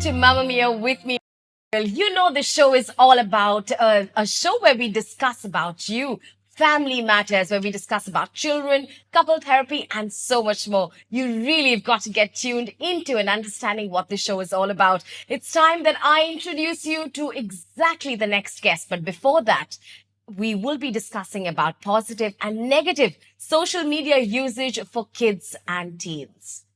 to Mamma Mia with me. Well, you know, the show is all about a show where we discuss about you, family matters, where we discuss about children, couple therapy, and so much more. You really have got to get tuned into and understanding what the show is all about. It's time that I introduce you to exactly the next guest. But before that, we will be discussing about positive and negative social media usage for kids and teens.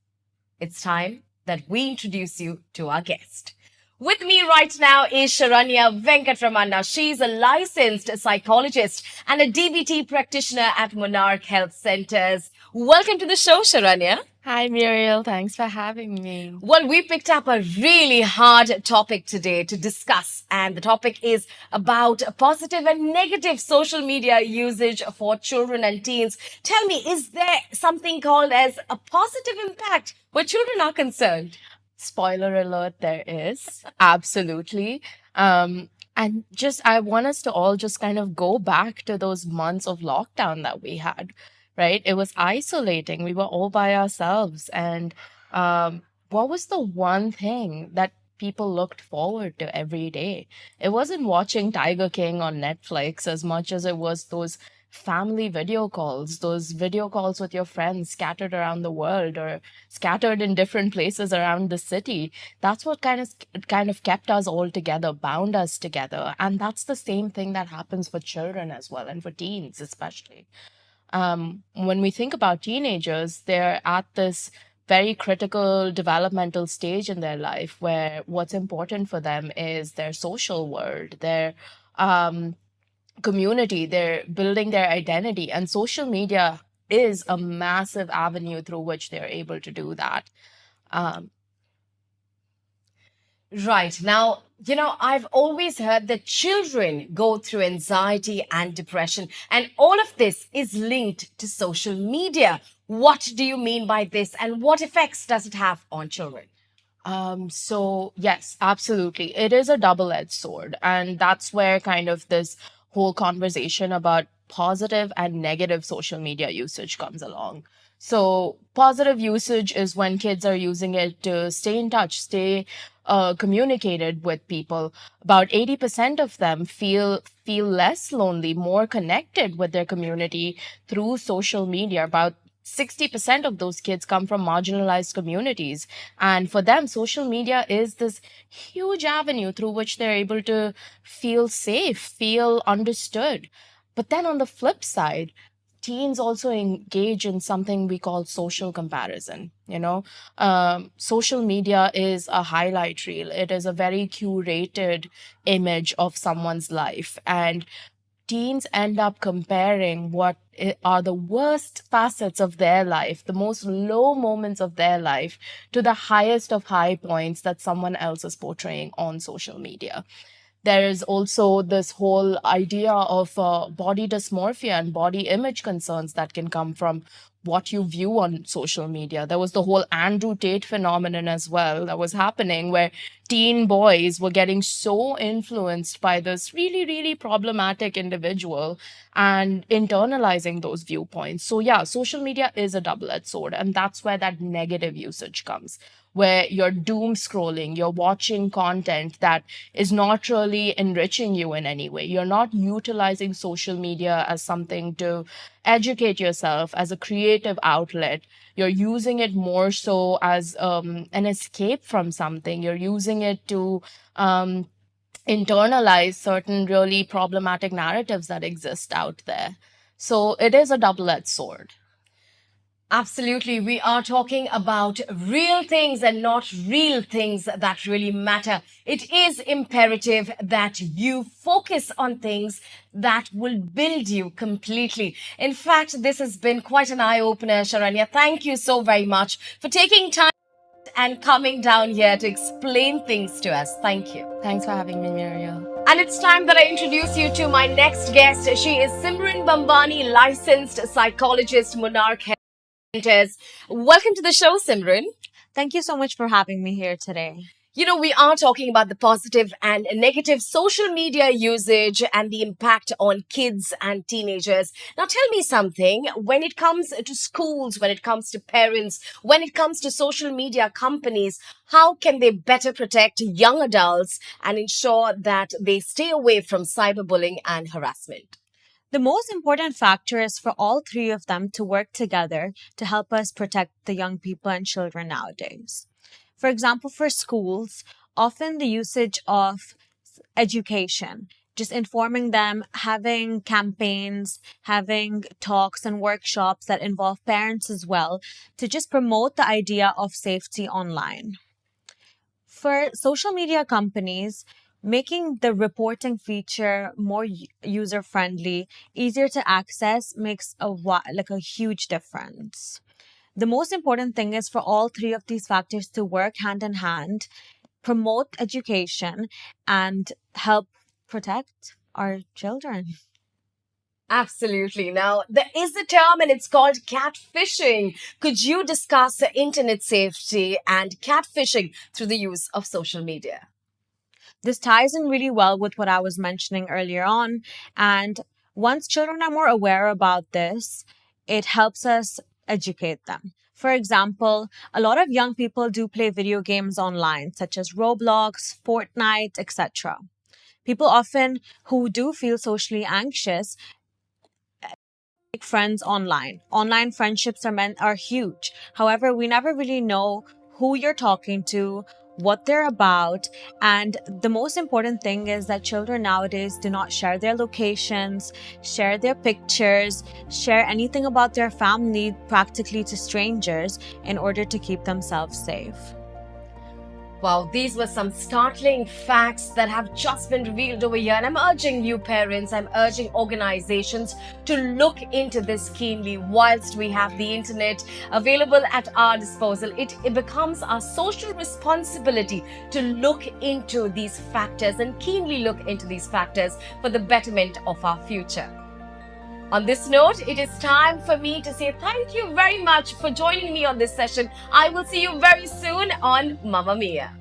It's time that we introduce you to our guest. With me right now is Sharanya Venkatramana. She's a licensed psychologist and a DBT practitioner at Monarch Health Centers. Welcome to the show, Sharanya. Hi, Muriel. Thanks for having me. Well, we picked up a really hard topic today to discuss, and the topic is about positive and negative social media usage for children and teens. Tell me, is there something called as a positive impact where children are concerned? Spoiler alert, there is. Absolutely. And I want us to all just kind of go back to those months of lockdown that we had, right? It was isolating. We were all by ourselves. And what was the one thing that people looked forward to every day? It wasn't watching Tiger King on Netflix as much as it was those family video calls, those video calls with your friends scattered around the world or scattered in different places around the city. That's what kind of kept us all together, bound us together. And that's the same thing that happens for children as well, and for teens especially. When we think about teenagers, they're at this very critical developmental stage in their life where what's important for them is their social world, their community, they're building their identity, and social media is a massive avenue through which they're able to do that. Um, Right. Now, I've always heard that children go through anxiety and depression, and all of this is linked to social media. What do you mean by this, and what effects does it have on children? so yes, absolutely. It is a double-edged sword. And that's where kind of this whole conversation about positive and negative social media usage comes along. So positive usage is when kids are using it to stay in touch, stay communicated with people. About 80% of them feel less lonely, more connected with their community through social media. About 60% of those kids come from marginalized communities. And for them, social media is this huge avenue through which they're able to feel safe, feel understood. But then on the flip side, teens also engage in something we call social comparison. Social media is a highlight reel. It is a very curated image of someone's life. And teens end up comparing what are the worst facets of their life, the most low moments of their life, to the highest of high points that someone else is portraying on social media. There is also this whole idea of body dysmorphia and body image concerns that can come from what you view on social media. There was the whole Andrew Tate phenomenon as well that was happening, where teen boys were getting so influenced by this really, really problematic individual and internalizing those viewpoints. So yeah, social media is a double-edged sword, and that's where that negative usage comes, where you're doom scrolling, you're watching content that is not really enriching you in any way. You're not utilizing social media as something to educate yourself, as a creative outlet. You're using it more so as an escape from something. You're using it to internalize certain really problematic narratives that exist out there. So it is a double-edged sword. Absolutely. We are talking about real things and not real things that really matter. It is imperative that you focus on things that will build you completely. In fact, this has been quite an eye-opener, Sharanya. Thank you so very much for taking time and coming down here to explain things to us. Thank you. Thanks for having me, Muriel. And it's time that I introduce you to my next guest. She is Simran Bambani, licensed psychologist, Monarch Health Centers. Welcome to the show, Simran. Thank you so much for having me here today. We are talking about the positive and negative social media usage and the impact on kids and teenagers. Now, tell me something. When it comes to schools, when it comes to parents, when it comes to social media companies, how can they better protect young adults and ensure that they stay away from cyberbullying and harassment? The most important factor is for all three of them to work together to help us protect the young people and children nowadays. For example, for schools, often the usage of education, just informing them, having campaigns, having talks and workshops that involve parents as well to just promote the idea of safety online. For social media companies, making the reporting feature more user friendly, easier to access makes like a huge difference. The most important thing is for all three of these factors to work hand in hand, promote education, and help protect our children. Absolutely. Now, there is a term and it's called catfishing. Could you discuss the internet safety and catfishing through the use of social media? This ties in really well with what I was mentioning earlier on. And once children are more aware about this, it helps us educate them. For example, a lot of young people do play video games online, such as Roblox, Fortnite, etc. People often who do feel socially anxious make friends online. Online friendships are huge. However, we never really know who you're talking to, what they're about, and the most important thing is that children nowadays do not share their locations, share their pictures, share anything about their family practically to strangers in order to keep themselves safe. Wow, these were some startling facts that have just been revealed over here. And I'm urging you, parents, I'm urging organizations to look into this keenly whilst we have the internet available at our disposal. It becomes our social responsibility to look into these factors and keenly look into these factors for the betterment of our future. On this note, it is time for me to say thank you very much for joining me on this session. I will see you very soon on Mamma Mia.